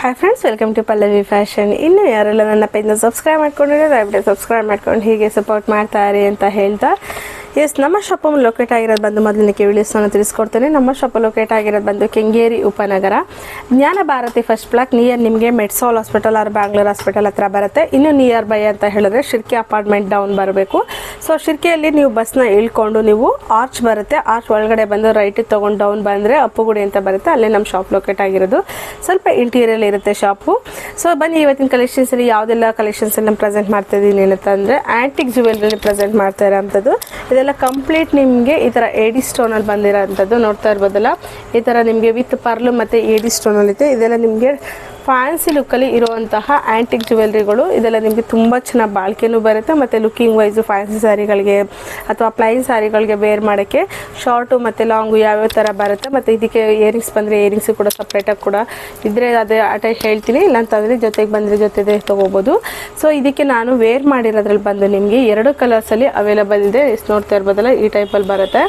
Hi friends, welcome to Pallavi fashion. ಇನ್ನು ಯಾರೆಲ್ಲ ನನ್ನ ಪೇಜ್ನ ಸಬ್ಸ್ಕ್ರೈಬ್ ಮಾಡ್ಕೊಂಡಿದ್ರೆ ದಯವಿಟ್ಟು ಸಬ್ಸ್ಕ್ರೈಬ್ ಮಾಡ್ಕೊಂಡು ಹೀಗೆ ಸಪೋರ್ಟ್ ಮಾಡ್ತಾ ಇರಿ ಅಂತ ಹೇಳ್ತಾ, ಎಸ್ ನಮ್ಮ ಶಾಪ್ ಲೊಕೇಟ್ ಆಗಿರೋದು ಬಂದು ಮೊದಲನೇ ವಿಡಿಯೋಸ್ನ ತಿಳಿಸ್ಕೊಡ್ತೇನೆ. ನಮ್ಮ ಶಾಪ್ ಲೊಕೇಟ್ ಆಗಿರೋದು ಬಂದು ಕೆಂಗೇರಿ ಉಪನಗರ, ಜ್ಞಾನ ಭಾರತಿ ಫಸ್ಟ್ ಬ್ಲಾಕ್ ನಿಯರ್ ನಿಮಗೆ ಮೆಡ್ಸಾಲ್ ಹಾಸ್ಪಿಟಲ್ ಆರ್ ಬ್ಯಾಂಗ್ಳೂರ್ ಹಾಸ್ಪಿಟಲ್ ಹತ್ರ ಬರುತ್ತೆ. ಇನ್ನು ನಿಯರ್ ಬೈ ಅಂತ ಹೇಳಿದ್ರೆ ಶಿರ್ಕೆ ಅಪಾರ್ಟ್ಮೆಂಟ್ ಡೌನ್ ಬರಬೇಕು. ಸೊ ಶಿರ್ಕೆಯಲ್ಲಿ ನೀವು ಬಸ್ನ ಇಳ್ಕೊಂಡು ನೀವು ಆರ್ಚ್ ಬರುತ್ತೆ, ಆರ್ಚ್ ಒಳಗಡೆ ಬಂದು ರೈಟಿಗೆ ತೊಗೊಂಡು ಡೌನ್ ಬಂದರೆ ಅಪ್ಪುಗುಡಿ ಅಂತ ಬರುತ್ತೆ, ಅಲ್ಲೇ ನಮ್ಮ ಶಾಪ್ ಲೊಕೇಟ್ ಆಗಿರೋದು. ಸ್ವಲ್ಪ ಇಂಟೀರಿಯರ್ ಇರುತ್ತೆ ಶಾಪು. ಸೊ ಬನ್ನಿ, ಇವತ್ತಿನ ಕಲೆಕ್ಷನ್ಸಲ್ಲಿ ಯಾವುದೆಲ್ಲ ಕಲೆಕ್ಷನ್ಸನ್ನು ಪ್ರೆಸೆಂಟ್ ಮಾಡ್ತಾ ಇದ್ದೀನಿ ಅಂತಂದರೆ ಆ್ಯಂಟಿಕ್ ಜ್ಯುವೆಲ್ರಿ ಪ್ರೆಸೆಂಟ್ ಮಾಡ್ತಾ ಇರೋಂಥದ್ದು. ಇದೆಲ್ಲ ಕಂಪ್ಲೀಟ್ ನಿಮಗೆ ಈ ಥರ ಏಡಿ ಸ್ಟೋನಲ್ಲಿ ಬಂದಿರೋಂಥದ್ದು ನೋಡ್ತಾ ಇರ್ಬೋದಲ್ಲ. ಈ ಥರ ನಿಮಗೆ ವಿತ್ ಪರ್ಲು ಮತ್ತು ಏಡಿ ಸ್ಟೋನಲ್ಲಿ ಇದೆ. ಇದೆಲ್ಲ ನಿಮಗೆ ಫ್ಯಾನ್ಸಿ ಲುಕ್ಕಲ್ಲಿ ಇರುವಂತಹ ಆ್ಯಂಟಿಕ್ ಜ್ಯುವೆಲ್ರಿಗಳು. ಇದೆಲ್ಲ ನಿಮಗೆ ತುಂಬ ಚೆನ್ನಾಗಿ ಬಾಳಿಕೆನೂ ಬರುತ್ತೆ ಮತ್ತು ಲುಕ್ಕಿಂಗ್ ವೈಸು ಫ್ಯಾನ್ಸಿ ಸ್ಯಾರಿಗಳಿಗೆ ಅಥವಾ ಪ್ಲೈನ್ ಸ್ಯಾರಿಗಳಿಗೆ ವೇರ್ ಮಾಡೋಕ್ಕೆ ಶಾರ್ಟು ಮತ್ತು ಲಾಂಗು ಯಾವ್ಯಾವ ಥರ ಬರುತ್ತೆ. ಮತ್ತು ಇದಕ್ಕೆ ಇಯರಿಂಗ್ಸ್ ಬಂದರೆ ಇಯರಿಂಗ್ಸು ಕೂಡ ಸಪ್ರೇಟಾಗಿ ಕೂಡ ಇದ್ದರೆ ಅದೇ ಅಟ್ಯಾಚ್ ಹೇಳ್ತೀನಿ, ಇಲ್ಲಾಂತಂದರೆ ಜೊತೆಗೆ ಬಂದರೆ ಜೊತೆಗೆ ತೊಗೋಬೋದು. ಸೊ ಇದಕ್ಕೆ ನಾನು ವೇರ್ ಮಾಡಿರೋದ್ರಲ್ಲಿ ಬಂದು ನಿಮಗೆ 2 ಕಲರ್ಸಲ್ಲಿ ಅವೈಲೇಬಲ್ ಇದೆ. ನೋಡ್ತಾ ಇರ್ಬೋದಲ್ಲ, ಈ ಟೈಪಲ್ಲಿ ಬರುತ್ತೆ.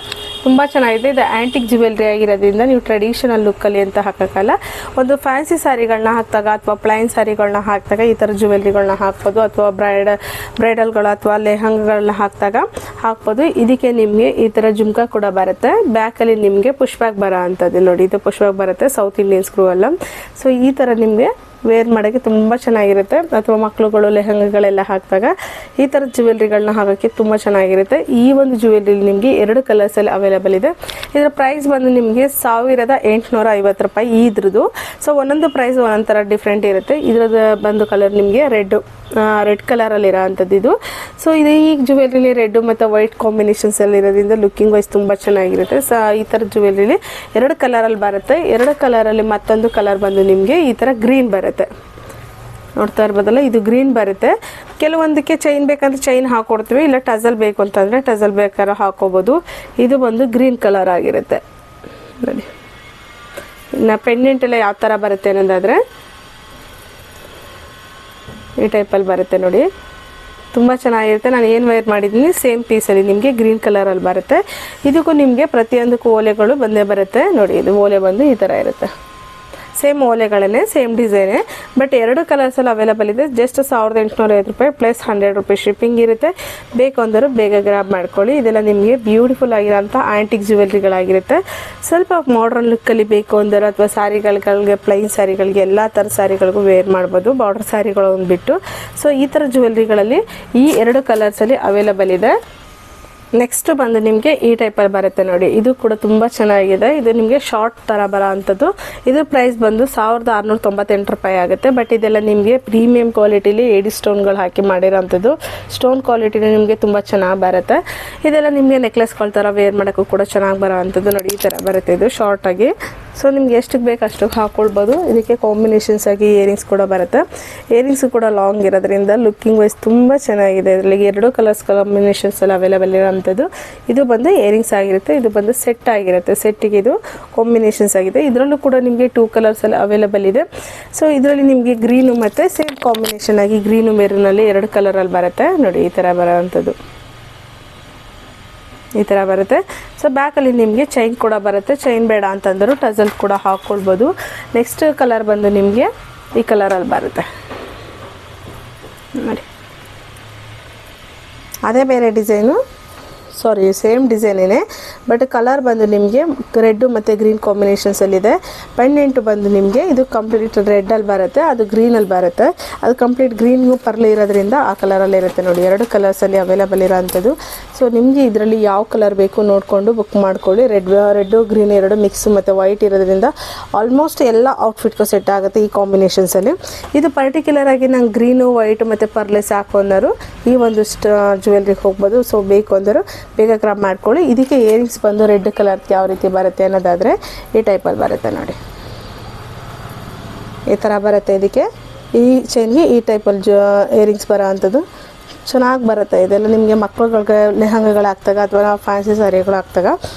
ತುಂಬ ಚೆನ್ನಾಗಿದೆ. ಇದು ಆ್ಯಂಟಿಕ್ ಜ್ಯುವೆಲ್ರಿ ಆಗಿರೋದ್ರಿಂದ ನೀವು ಟ್ರೆಡಿಷನಲ್ ಲುಕ್ಕಲ್ಲಿ ಅಂತ ಹಾಕೋಕ್ಕಲ್ಲ. ಒಂದು ಫ್ಯಾನ್ಸಿ ಸ್ಯಾರಿಗಳನ್ನ ಹಾಕಿದಾಗ ಅಥವಾ ಪ್ಲೈನ್ ಸ್ಯಾರಿಗಳನ್ನ ಹಾಕಿದಾಗ ಈ ಥರ ಜ್ಯುವೆಲ್ರಿಗಳನ್ನ ಹಾಕ್ಬೋದು, ಅಥವಾ ಬ್ರೈಡಲ್ಗಳು ಅಥವಾ ಲೆಹಂಗಗಳನ್ನ ಹಾಕಿದಾಗ ಹಾಕ್ಬೋದು. ಇದಕ್ಕೆ ನಿಮಗೆ ಈ ಥರ ಜುಮ್ಕಾ ಕೂಡ ಬರುತ್ತೆ. ಬ್ಯಾಕಲ್ಲಿ ನಿಮಗೆ ಪುಷ್ ಬ್ಯಾಕ್ ಬರೋ ಅಂಥದ್ದು ನೋಡಿ, ಇದು ಪುಷ್ ಬ್ಯಾಕ್ ಬರುತ್ತೆ, ಸೌತ್ ಇಂಡಿಯನ್ ಸ್ಕ್ರೂ ಅಲ್ಲ. ಸೊ ಈ ಥರ ನಿಮಗೆ ವೇರ್ ಮಾಡೋಕ್ಕೆ ತುಂಬ ಚೆನ್ನಾಗಿರುತ್ತೆ. ಅಥವಾ ಮಕ್ಕಳುಗಳು ಲೆಹಂಗಗಳೆಲ್ಲ ಹಾಕಿದಾಗ ಈ ಥರ ಜ್ಯುವೆಲ್ರಿಗಳನ್ನ ಹಾಕೋಕ್ಕೆ ತುಂಬ ಚೆನ್ನಾಗಿರುತ್ತೆ. ಈ ಒಂದು ಜ್ಯುವೆಲ್ರಿ ನಿಮಗೆ 2 ಕಲರ್ಸಲ್ಲಿ ಅವೈಲೇಬಲ್ ಇದೆ. ಇದರ ಪ್ರೈಸ್ ಬಂದು ನಿಮಗೆ 1850 ರೂಪಾಯಿ ಇದ್ರದ್ದು. ಸೊ ಒಂದೊಂದು ಪ್ರೈಸ್ ಒಂದೊಂದು ಥರ ಡಿಫ್ರೆಂಟ್ ಇರುತ್ತೆ. ಇದ್ರದ್ದು ಬಂದು ಕಲರ್ ನಿಮಗೆ ರೆಡ್ ಕಲರಲ್ಲಿ ಇರೋ ಅಂಥದ್ದು ಇದು. ಸೊ ಇದು ಈ ಜ್ಯುವೆಲ್ರಿಲಿ ರೆಡ್ ಮತ್ತು ವೈಟ್ ಕಾಂಬಿನೇಷನ್ಸಲ್ಲಿ ಇರೋದ್ರಿಂದ ಲುಕ್ಕಿಂಗ್ ವೈಸ್ ತುಂಬ ಚೆನ್ನಾಗಿರುತ್ತೆ. ಸೊ ಈ ಥರ ಜ್ಯುವೆಲ್ರಿಲಿ 2 ಕಲರಲ್ಲಿ ಬರುತ್ತೆ. 2 ಕಲರಲ್ಲಿ ಮತ್ತೊಂದು ಕಲರ್ ಬಂದು ನಿಮಗೆ ಈ ಥರ ಗ್ರೀನ್ ಬರುತ್ತೆ. ನೋಡ್ತಾ ಇರ್ಬೋದಲ್ಲ, ಇದು ಗ್ರೀನ್ ಬರುತ್ತೆ. ಕೆಲವೊಂದಕ್ಕೆ ಚೈನ್ ಬೇಕಂದ್ರೆ ಚೈನ್ ಹಾಕೊಡ್ತೀವಿ, ಇಲ್ಲ ಟಜಲ್ ಬೇಕು ಅಂತಂದರೆ ಟಜಲ್ ಬೇಕಾದ್ರೆ ಹಾಕೋಬೋದು. ಇದು ಬಂದು ಗ್ರೀನ್ ಕಲರ್ ಆಗಿರುತ್ತೆ ನೋಡಿ. ಇನ್ನು ಪೆಂಡೆಂಟ್ ಎಲ್ಲ ಯಾವ ಥರ ಬರುತ್ತೆ ಅನ್ನೋದಾದರೆ ಈ ಟೈಪಲ್ಲಿ ಬರುತ್ತೆ ನೋಡಿ, ತುಂಬ ಚೆನ್ನಾಗಿರುತ್ತೆ. ನಾನು ಏನು ವೇರ್ ಮಾಡಿದ್ದೀನಿ ಸೇಮ್ ಪೀಸಲ್ಲಿ ನಿಮಗೆ ಗ್ರೀನ್ ಕಲರಲ್ಲಿ ಬರುತ್ತೆ. ಇದಕ್ಕೂ ನಿಮಗೆ ಪ್ರತಿಯೊಂದಕ್ಕೂ ಓಲೆಗಳು ಬಂದೇ ಬರುತ್ತೆ ನೋಡಿ. ಇದು ಓಲೆ ಬಂದು ಈ ಥರ ಇರುತ್ತೆ, ಸೇಮ್ ಓಲೆಗಳನ್ನೇ ಸೇಮ್ ಡಿಸೈನೇ, ಬಟ್ 2 ಕಲರ್ಸಲ್ಲಿ ಅವೈಲೇಬಲ್ ಇದೆ. ಜಸ್ಟ್ 1850 ರೂಪಾಯಿ ಪ್ಲಸ್ 100 ರೂಪಾಯಿ ಶಿಪ್ಪಿಂಗ್ ಇರುತ್ತೆ. ಬೇಕು ಅಂದರೂ ಬೇಗ ಗ್ರಾಬ್ ಮಾಡ್ಕೊಳ್ಳಿ. ಇದೆಲ್ಲ ನಿಮಗೆ ಬ್ಯೂಟಿಫುಲ್ ಆಗಿರೋಂಥ ಆ್ಯಂಟಿಕ್ ಜ್ಯುವೆಲ್ರಿಗಳಾಗಿರುತ್ತೆ. ಸ್ವಲ್ಪ ಮಾಡರ್ನ್ ಲುಕ್ಕಲ್ಲಿ ಬೇಕು ಅಂದರೆ ಅಥವಾ ಸ್ಯಾರಿಗಳಿಗೆ ಪ್ಲೈನ್ ಸ್ಯಾರಿಗಳಿಗೆ ಎಲ್ಲ ಥರ ಸ್ಯಾರಿಗಳಿಗೂ ವೇರ್ ಮಾಡ್ಬೋದು, ಬಾರ್ಡರ್ ಸ್ಯಾರಿಗಳು ಬಿಟ್ಟು. ಸೊ ಈ ಥರ ಜ್ಯುವೆಲ್ರಿಗಳಲ್ಲಿ ಈ 2 ಕಲರ್ಸಲ್ಲಿ ಅವೈಲೇಬಲ್ ಇದೆ. ನೆಕ್ಸ್ಟ್ ಬಂದು ನಿಮಗೆ ಈ ಟೈಪಲ್ಲಿ ಬರುತ್ತೆ ನೋಡಿ, ಇದು ಕೂಡ ತುಂಬ ಚೆನ್ನಾಗಿದೆ. ಇದು ನಿಮಗೆ ಶಾರ್ಟ್ ಥರ ಬರೋ ಅಂಥದ್ದು. ಇದು ಪ್ರೈಸ್ ಬಂದು 1698 ರೂಪಾಯಿ ಆಗುತ್ತೆ. ಬಟ್ ಇದೆಲ್ಲ ನಿಮಗೆ ಪ್ರೀಮಿಯಂ ಕ್ವಾಲಿಟಿಲಿ ಏಡಿ ಸ್ಟೋನ್ಗಳು ಹಾಕಿ ಮಾಡಿರೋಂಥದ್ದು. ಸ್ಟೋನ್ ಕ್ವಾಲಿಟಿನ ನಿಮಗೆ ತುಂಬ ಚೆನ್ನಾಗಿ ಬರುತ್ತೆ. ಇದೆಲ್ಲ ನಿಮಗೆ ನೆಕ್ಲೆಸ್ಗಳ ಥರ ವೇರ್ ಮಾಡೋಕ್ಕೂ ಕೂಡ ಚೆನ್ನಾಗಿ ಬರೋ ಅಂಥದ್ದು ನೋಡಿ. ಈ ಥರ ಬರುತ್ತೆ ಇದು ಶಾರ್ಟಾಗಿ. ಸೊ ನಿಮ್ಗೆ ಎಷ್ಟಕ್ಕೆ ಬೇಕು ಅಷ್ಟಕ್ಕೆ ಹಾಕ್ಕೊಳ್ಬೋದು. ಇದಕ್ಕೆ ಕಾಂಬಿನೇಷನ್ಸ್ ಆಗಿ ಇಯರಿಂಗ್ಸ್ ಕೂಡ ಬರುತ್ತೆ. ಇಯರಿಂಗ್ಸು ಕೂಡ ಲಾಂಗ್ ಇರೋದ್ರಿಂದ ಲುಕ್ಕಿಂಗ್ ವೈಸ್ ತುಂಬ ಚೆನ್ನಾಗಿದೆ. ಇದರಲ್ಲಿ 2 ಕಲರ್ಸ್ ಕಾಂಬಿನೇಷನ್ಸ್ ಎಲ್ಲ ಅವೈಲೇಬಲ್ ಇರೋಂಥದ್ದು. ಇದು ಬಂದು ಇಯರಿಂಗ್ಸ್ ಆಗಿರುತ್ತೆ, ಇದು ಬಂದು ಸೆಟ್ ಆಗಿರುತ್ತೆ. ಸೆಟ್ಟಿಗೆ ಇದು ಕಾಂಬಿನೇಷನ್ಸ್ ಆಗಿದೆ. ಇದರಲ್ಲೂ ಕೂಡ ನಿಮಗೆ 2 ಕಲರ್ಸಲ್ಲಿ ಅವೈಲೇಬಲ್ ಇದೆ. ಸೊ ಇದರಲ್ಲಿ ನಿಮಗೆ ಗ್ರೀನು ಮತ್ತು ಸೇಮ್ ಕಾಂಬಿನೇಷನ್ ಆಗಿ ಗ್ರೀನು ಮೆರೂನಲ್ಲಿ 2 ಕಲರಲ್ಲಿ ಬರುತ್ತೆ ನೋಡಿ. ಈ ಥರ ಬರೋ ಅಂಥದ್ದು ಈ ಥರ ಬರುತ್ತೆ. ಸೊ ಬ್ಯಾಕಲ್ಲಿ ನಿಮಗೆ ಚೈನ್ ಕೂಡ ಬರುತ್ತೆ. ಚೈನ್ ಬೇಡ ಅಂತಂದರೂ ಟಜಲ್ ಕೂಡ ಹಾಕ್ಕೊಳ್ಬೋದು. ನೆಕ್ಸ್ಟ್ ಕಲರ್ ಬಂದು ನಿಮಗೆ ಈ ಕಲರಲ್ಲಿ ಬರುತ್ತೆ ನೋಡಿ. ಅದೇ ಬೇರೆ ಡಿಸೈನು, ಸಾರಿ ಸೇಮ್ ಡಿಸೈನೇ, ಬಟ್ ಕಲರ್ ಬಂದು ನಿಮಗೆ ರೆಡ್ಡು ಮತ್ತು ಗ್ರೀನ್ ಕಾಂಬಿನೇಷನ್ಸಲ್ಲಿದೆ. ಪೆಂಡೆಂಟು ಬಂದು ನಿಮಗೆ ಇದು ಕಂಪ್ಲೀಟ್ ರೆಡ್ಡಲ್ಲಿ ಬರುತ್ತೆ, ಅದು ಗ್ರೀನಲ್ಲಿ ಬರುತ್ತೆ. ಅದು ಕಂಪ್ಲೀಟ್ ಗ್ರೀನ್ಗೂ ಪರ್ಲು ಇರೋದ್ರಿಂದ ಆ ಕಲರಲ್ಲಿ ಇರುತ್ತೆ ನೋಡಿ. 2 ಕಲರ್ಸಲ್ಲಿ ಅವೈಲೇಬಲ್ ಇರೋಂಥದ್ದು. ಸೊ ನಿಮಗೆ ಇದರಲ್ಲಿ ಯಾವ ಕಲರ್ ಬೇಕು ನೋಡಿಕೊಂಡು ಬುಕ್ ಮಾಡ್ಕೊಳ್ಳಿ. ರೆಡ್ಡು ಗ್ರೀನ್ 2 ಮಿಕ್ಸು ಮತ್ತು ವೈಟ್ ಇರೋದ್ರಿಂದ ಆಲ್ಮೋಸ್ಟ್ ಎಲ್ಲ ಔಟ್ಫಿಟ್ಗೂ ಸೆಟ್ ಆಗುತ್ತೆ ಈ ಕಾಂಬಿನೇಷನ್ಸಲ್ಲಿ. ಇದು ಪರ್ಟಿಕ್ಯುಲರ್ ಆಗಿ ನಂಗೆ ಗ್ರೀನು ವೈಟು ಮತ್ತು ಪರ್ಲೆ ಸಾಕು ಅನ್ನೋರು ಈ ಒಂದು ಜ್ಯುವೆಲ್ರಿಗೆ ಹೋಗ್ಬೋದು. ಸೊ ಬೇಕು ಅಂದರು ಬೇಗ ಗ್ರಾಬ್ ಮಾಡ್ಕೊಳ್ಳಿ. ಇದಕ್ಕೆ ಇಯರಿಂಗ್ಸ್ ಬಂದು ರೆಡ್ ಕಲರ್ ಯಾವ ರೀತಿ ಬರುತ್ತೆ ಅನ್ನೋದಾದರೆ ಈ ಟೈಪಲ್ಲಿ ಬರುತ್ತೆ ನೋಡಿ. ಈ ಥರ ಬರುತ್ತೆ. ಇದಕ್ಕೆ ಈ ಚೈನ್ಗೆ ಈ ಟೈಪಲ್ಲಿ ಇಯರಿಂಗ್ಸ್ ಬರೋ ಅಂಥದ್ದು ಚೆನ್ನಾಗಿ ಬರುತ್ತೆ. ಇದೆಲ್ಲ ನಿಮಗೆ ಮಕ್ಕಳುಗಳಿಗೆ ಲೆಹಂಗಗಳು ಹಾಕ್ದಾಗ ಅಥವಾ ಫ್ಯಾನ್ಸಿ ಸ್ಯಾರಿಗಳು ಹಾಕ್ದಾಗ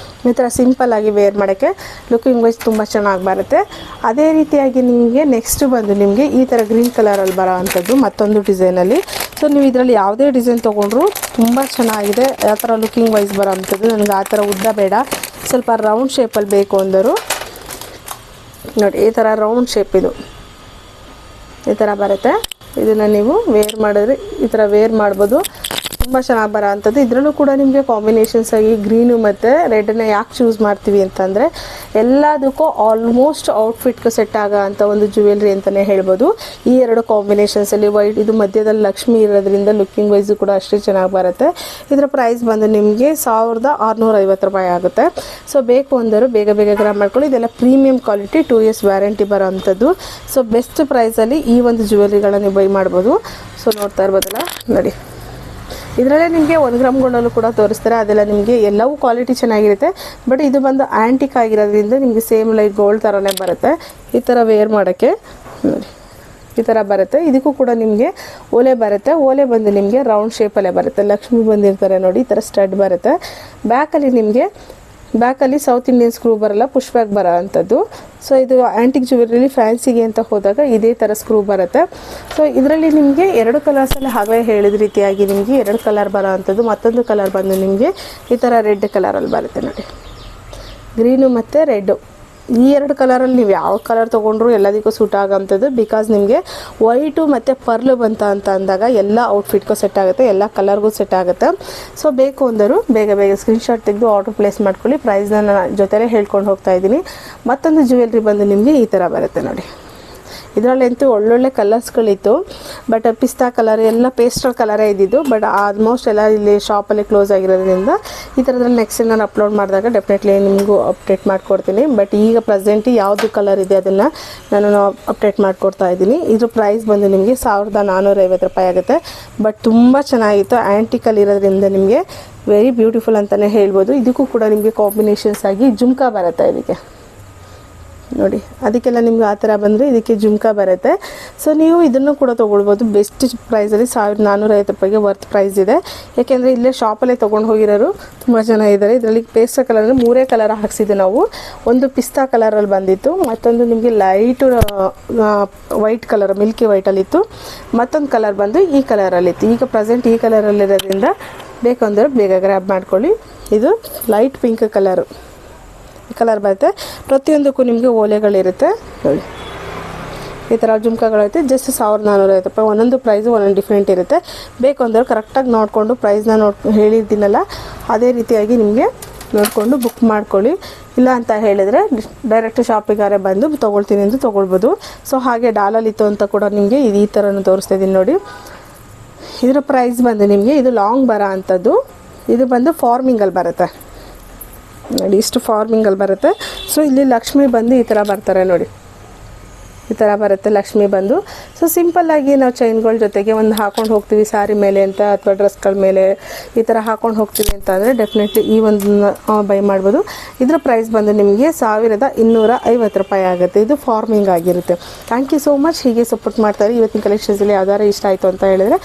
ಈ ಥರ ಸಿಂಪಲ್ಲಾಗಿ ವೇರ್ ಮಾಡೋಕ್ಕೆ ಲುಕಿಂಗ್ ವೈಸ್ ತುಂಬ ಚೆನ್ನಾಗಿ ಬರುತ್ತೆ. ಅದೇ ರೀತಿಯಾಗಿ ನಿಮಗೆ ನೆಕ್ಸ್ಟ್ ಬಂದು ನಿಮಗೆ ಈ ಥರ ಗ್ರೀನ್ ಕಲರಲ್ಲಿ ಬರೋ ಅಂಥದ್ದು ಮತ್ತೊಂದು ಡಿಸೈನಲ್ಲಿ. ಸೊ ನೀವು ಇದರಲ್ಲಿ ಯಾವುದೇ ಡಿಸೈನ್ ತೊಗೊಂಡ್ರು ತುಂಬ ಚೆನ್ನಾಗಿದೆ. ಆ ಥರ ಲುಕಿಂಗ್ ವೈಸ್ ಬರೋ ಅಂಥದ್ದು. ನನಗೆ ಆ ಥರ ಉದ್ದ ಬೇಡ, ಸ್ವಲ್ಪ ರೌಂಡ್ ಶೇಪಲ್ಲಿ ಬೇಕು ಅಂದರು ನೋಡಿ. ಈ ಥರ ರೌಂಡ್ ಶೇಪ್ ಇದು ಈ ಥರ ಬರುತ್ತೆ. ಇದನ್ನು ನೀವು ವೇರ್ ಮಾಡಿದ್ರೆ ಈ ಥರ ವೇರ್ ಮಾಡ್ಬೋದು, ತುಂಬ ಚೆನ್ನಾಗಿ ಬರೋ ಅಂಥದ್ದು. ಇದರಲ್ಲೂ ಕೂಡ ನಿಮಗೆ ಕಾಂಬಿನೇಷನ್ಸ್ ಆಗಿ ಗ್ರೀನು ಮತ್ತು ರೆಡನ್ನ ಯಾಕೆ ಚೂಸ್ ಮಾಡ್ತೀವಿ ಅಂತಂದರೆ ಎಲ್ಲದಕ್ಕೂ ಆಲ್ಮೋಸ್ಟ್ ಔಟ್ಫಿಟ್ಗೆ ಸೆಟ್ ಆಗೋ ಅಂಥ ಒಂದು ಜ್ಯುವೆಲ್ರಿ ಅಂತಲೇ ಹೇಳ್ಬೋದು. ಈ ಎರಡು ಕಾಂಬಿನೇಷನ್ಸಲ್ಲಿ ವೈಟ್, ಇದು ಮಧ್ಯದಲ್ಲಿ ಲಕ್ಷ್ಮಿ ಇರೋದ್ರಿಂದ ಲುಕ್ಕಿಂಗ್ ವೈಸು ಕೂಡ ಅಷ್ಟೇ ಚೆನ್ನಾಗಿ ಬರುತ್ತೆ. ಇದರ ಪ್ರೈಸ್ ಬಂದು ನಿಮಗೆ 1650 ರೂಪಾಯಿ ಆಗುತ್ತೆ. ಸೊ ಬೇಕು ಅಂದರು ಬೇಗ ಬೇಗ ಗ್ರಾಮ್ ಮಾಡ್ಕೊಳ್ಳಿ. ಇದೆಲ್ಲ ಪ್ರೀಮಿಯಂ ಕ್ವಾಲಿಟಿ 2 years ವ್ಯಾರಂಟಿ ಬರೋ ಅಂಥದ್ದು. ಸೊ ಬೆಸ್ಟ್ ಪ್ರೈಸಲ್ಲಿ ಈ ಒಂದು ಜ್ಯುವೆಲ್ರಿಗಳನ್ನ ನೀವು ಬೈ ಮಾಡ್ಬೋದು. ಸೊ ನೋಡ್ತಾ ಇರ್ಬೋದಲ್ಲ ನೋಡಿ, ಇದರಲ್ಲೇ ನಿಮಗೆ 1 ಗ್ರಾಮ್ ಗೋಲ್ಡಲ್ಲೂ ಕೂಡ ತೋರಿಸ್ತಾರೆ. ಅದೆಲ್ಲ ನಿಮಗೆ ಎಲ್ಲವೂ ಕ್ವಾಲಿಟಿ ಚೆನ್ನಾಗಿರುತ್ತೆ. ಬಟ್ ಇದು ಬಂದು ಆ್ಯಂಟಿಕ್ ಆಗಿರೋದ್ರಿಂದ ನಿಮಗೆ ಸೇಮ್ ಲೈಕ್ ಗೋಲ್ಡ್ ಥರನೇ ಬರುತ್ತೆ. ಈ ಥರ ವೇರ್ ಮಾಡೋಕ್ಕೆ ನೋಡಿ ಈ ಥರ ಬರುತ್ತೆ. ಇದಕ್ಕೂ ಕೂಡ ನಿಮಗೆ ಓಲೆ ಬರುತ್ತೆ. ಓಲೆ ಬಂದು ನಿಮಗೆ ರೌಂಡ್ ಶೇಪಲ್ಲೇ ಬರುತ್ತೆ. ಲಕ್ಷ್ಮಿ ಬಂದಿರ್ತಾರೆ ನೋಡಿ, ಈ ಥರ ಸ್ಟಡ್ ಬರುತ್ತೆ. ಬ್ಯಾಕಲ್ಲಿ ಸೌತ್ ಇಂಡಿಯನ್ ಸ್ಕ್ರೂ ಬರಲ್ಲ, ಪುಷ್ ಬ್ಯಾಕ್ ಬರೋ ಅಂಥದ್ದು. ಸೊ ಇದು ಆ್ಯಂಟಿಕ್ ಜ್ಯುವೆಲ್ರಿಲಿ ಫ್ಯಾನ್ಸಿಗೆ ಅಂತ ಹೋದಾಗ ಇದೇ ಥರ ಸ್ಕ್ರೂ ಬರುತ್ತೆ. ಸೊ ಇದರಲ್ಲಿ ನಿಮಗೆ 2 ಕಲರ್ಸಲ್ಲಿ ಹಾಗೆ ಹೇಳಿದ ರೀತಿಯಾಗಿ ನಿಮಗೆ 2 ಕಲರ್ ಬರೋ ಅಂಥದ್ದು. ಮತ್ತೊಂದು ಕಲರ್ ಬಂದು ನಿಮಗೆ ಈ ಥರ ರೆಡ್ ಕಲರಲ್ಲಿ ಬರುತ್ತೆ ನೋಡಿ, ಗ್ರೀನು ಮತ್ತು ರೆಡ್ಡು. ಈ 2 ಕಲರಲ್ಲಿ ನೀವು ಯಾವ ಕಲರ್ ತೊಗೊಂಡ್ರು ಎಲ್ಲದಕ್ಕೂ ಸೂಟ್ ಆಗೋಂಥದ್ದು. ಬಿಕಾಸ್ ನಿಮಗೆ ವೈಟು ಮತ್ತು ಪರ್ಲು ಅಂತ ಅಂದಾಗ ಎಲ್ಲ ಔಟ್ಫಿಟ್ಗೂ ಸೆಟ್ ಆಗುತ್ತೆ, ಎಲ್ಲ ಕಲರ್ಗೂ ಸೆಟ್ ಆಗುತ್ತೆ. ಸೊ ಬೇಕು ಅಂದರು ಬೇಗ ಬೇಗ ಸ್ಕ್ರೀನ್ಶಾಟ್ ತೆಗೆದು ಆರ್ಡರ್ ಪ್ಲೇಸ್ ಮಾಡ್ಕೊಳ್ಳಿ. ಪ್ರೈಸ್ನ ನಾನು ಜೊತೆಲೇ ಹೇಳ್ಕೊಂಡು ಹೋಗ್ತಾ ಇದ್ದೀನಿ. ಮತ್ತೊಂದು ಜ್ಯುವೆಲ್ರಿ ಬಂದು ನಿಮಗೆ ಈ ಥರ ಬರುತ್ತೆ ನೋಡಿ. ಇದರಲ್ಲಂತೂ ಒಳ್ಳೊಳ್ಳೆ ಕಲರ್ಸ್ಗಳಿತ್ತು. ಬಟ್ ಪಿಸ್ತಾ ಕಲರ್ ಎಲ್ಲ ಪೇಸ್ಟಲ್ ಕಲರೇ ಇದ್ದಿದ್ದು. ಬಟ್ ಆಲ್ಮೋಸ್ಟ್ ಎಲ್ಲ ಇಲ್ಲಿ ಶಾಪಲ್ಲಿ ಕ್ಲೋಸ್ ಆಗಿರೋದ್ರಿಂದ ಈ ಥರದ್ರಲ್ಲಿ ನೆಕ್ಸ್ಟ್ ನಾನು ಅಪ್ಲೋಡ್ ಮಾಡಿದಾಗ ಡೆಫಿನೆಟ್ಲಿ ನಿಮಗೂ ಅಪ್ಡೇಟ್ ಮಾಡಿಕೊಡ್ತೀನಿ. ಬಟ್ ಈಗ ಪ್ರೆಸೆಂಟ್ ಯಾವುದು ಕಲರ್ ಇದೆ ಅದನ್ನು ನಾನು ಅಪ್ಡೇಟ್ ಮಾಡಿಕೊಡ್ತಾ ಇದ್ದೀನಿ. ಇದ್ರ ಪ್ರೈಸ್ ಬಂದು ನಿಮಗೆ 1450 ರೂಪಾಯಿ ಆಗುತ್ತೆ. ಬಟ್ ತುಂಬ ಚೆನ್ನಾಗಿತ್ತು. ಆ್ಯಂಟಿಕಲ್ ಇರೋದ್ರಿಂದ ನಿಮಗೆ ವೆರಿ ಬ್ಯೂಟಿಫುಲ್ ಅಂತಲೇ ಹೇಳ್ಬೋದು. ಇದಕ್ಕೂ ಕೂಡ ನಿಮಗೆ ಕಾಂಬಿನೇಷನ್ಸ್ ಆಗಿ ಜುಮ್ಕಾ ಬರುತ್ತೆ ಇದಕ್ಕೆ ನೋಡಿ. ಅದಕ್ಕೆಲ್ಲ ನಿಮ್ಗೆ ಆ ಥರ ಬಂದರೆ ಇದಕ್ಕೆ ಜುಮ್ಕಾ ಬರುತ್ತೆ. ಸೊ ನೀವು ಇದನ್ನು ಕೂಡ ತೊಗೊಳ್ಬೋದು. ಬೆಸ್ಟ್ ಪ್ರೈಸಲ್ಲಿ 1450 ರೂಪಾಯಿಗೆ ವರ್ತ್ ಪ್ರೈಸ್ ಇದೆ. ಯಾಕೆಂದರೆ ಇಲ್ಲೇ ಶಾಪಲ್ಲೇ ತೊಗೊಂಡು ಹೋಗಿರೋರು ತುಂಬ ಜನ ಇದ್ದಾರೆ. ಇದರಲ್ಲಿ ಪೇಸ್ಟಲ್ ಕಲರ್ 3 ಕಲರ್ ಹಾಕ್ಸಿದ್ದು ನಾವು. ಒಂದು ಪಿಸ್ತಾ ಕಲರಲ್ಲಿ ಬಂದಿತ್ತು, ಮತ್ತೊಂದು ನಿಮಗೆ ಲೈಟು ವೈಟ್ ಕಲರ್ ಮಿಲ್ಕಿ ವೈಟಲ್ಲಿತ್ತು, ಮತ್ತೊಂದು ಕಲರ್ ಬಂದು ಈ ಕಲರಲ್ಲಿತ್ತು. ಈಗ ಪ್ರೆಸೆಂಟ್ ಈ ಕಲರಲ್ಲಿರೋದ್ರಿಂದ ಬೇಕಂದ್ರೆ ಬೇಗ ಗ್ರ್ಯಾಬ್ ಮಾಡ್ಕೊಳ್ಳಿ. ಇದು ಲೈಟ್ ಪಿಂಕ್ ಕಲರ್ ಬರುತ್ತೆ. ಪ್ರತಿಯೊಂದಕ್ಕೂ ನಿಮಗೆ ಓಲೆಗಳಿರುತ್ತೆ ನೋಡಿ. ಈ ಥರ ಜುಮ್ಕಾಗಳೈತೆ. ಜಸ್ಟ್ 1450 ರೂಪಾಯಿ. ಒಂದೊಂದು ಪ್ರೈಸು ಒಂದೊಂದು ಡಿಫ್ರೆಂಟ್ ಇರುತ್ತೆ. ಬೇಕು ಅಂದ್ರೆ ಕರೆಕ್ಟಾಗಿ ನೋಡಿಕೊಂಡು ಪ್ರೈಸ್ನ ಹೇಳಿದ್ದೀನಲ್ಲ ಅದೇ ರೀತಿಯಾಗಿ ನಿಮಗೆ ನೋಡಿಕೊಂಡು ಬುಕ್ ಮಾಡ್ಕೊಳ್ಳಿ. ಇಲ್ಲ ಅಂತ ಹೇಳಿದರೆ ಡೈರೆಕ್ಟ್ ಶಾಪಿಗಾರೆ ಬಂದು ತೊಗೊಳ್ತೀನಿ ಅಂತ ತೊಗೊಳ್ಬೋದು. ಸೊ ಹಾಗೆ ಡಾಲಲ್ಲಿತ್ತು ಅಂತ ಕೂಡ ನಿಮಗೆ ಈ ಥರನೂ ತೋರಿಸ್ತಾ ಇದ್ದೀನಿ ನೋಡಿ. ಇದರ ಪ್ರೈಸ್ ಬಂದು ನಿಮಗೆ ಇದು ಲಾಂಗ್ ಬರೋ ಅಂಥದ್ದು. ಇದು ಬಂದು ಫಾರ್ಮಿಂಗಲ್ಲಿ ಬರುತ್ತೆ ನೋಡಿ, ಇಷ್ಟು ಫಾರ್ಮಿಂಗಲ್ಲಿ ಬರುತ್ತೆ. ಸೊ ಇಲ್ಲಿ ಲಕ್ಷ್ಮಿ ಬಂದು ಈ ಥರ ಬರ್ತಾರೆ ನೋಡಿ, ಈ ಥರ ಬರುತ್ತೆ ಲಕ್ಷ್ಮಿ ಬಂದು. ಸೊ ಸಿಂಪಲ್ಲಾಗಿ ನಾವು ಚೈನ್ಗಳ ಜೊತೆಗೆ ಒಂದು ಹಾಕ್ಕೊಂಡು ಹೋಗ್ತೀವಿ ಸ್ಯಾರಿ ಮೇಲೆ ಅಂತ, ಅಥವಾ ಡ್ರೆಸ್ಗಳ ಮೇಲೆ ಈ ಥರ ಹಾಕ್ಕೊಂಡು ಹೋಗ್ತೀವಿ ಅಂತ ಅಂದರೆ ಡೆಫಿನೆಟ್ಲಿ ಈ ಒಂದು ಬೈ ಮಾಡ್ಬೋದು. ಇದರ ಪ್ರೈಸ್ ಬಂದು ನಿಮಗೆ 1250 ರೂಪಾಯಿ ಆಗುತ್ತೆ. ಇದು ಫಾರ್ಮಿಂಗ್ ಆಗಿರುತ್ತೆ. Thank you so much. ಹೀಗೆ ಸಪೋರ್ಟ್ ಮಾಡ್ತಾರೆ. ಇವತ್ತಿನ ಕಲೆಕ್ಷನ್ಸಲ್ಲಿ ಯಾವ್ದಾರು ಇಷ್ಟ ಆಯಿತು ಅಂತ ಹೇಳಿದರೆ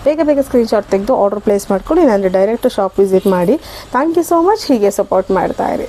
ಬೇಗ ಬೇಗ ಸ್ಕ್ರೀನ್ಶಾಟ್ ತೆಗೆದು ಆರ್ಡರ್ ಪ್ಲೇಸ್ ಮಾಡ್ಕೊಳ್ಳಿ. ಇಲ್ಲಾಂದರೆ ಡೈರೆಕ್ಟ್ ಶಾಪ್ ವಿಸಿಟ್ ಮಾಡಿ. Thank you so much. ಹೀಗೆ ಸಪೋರ್ಟ್ ಮಾಡ್ತಾಯಿರಿ.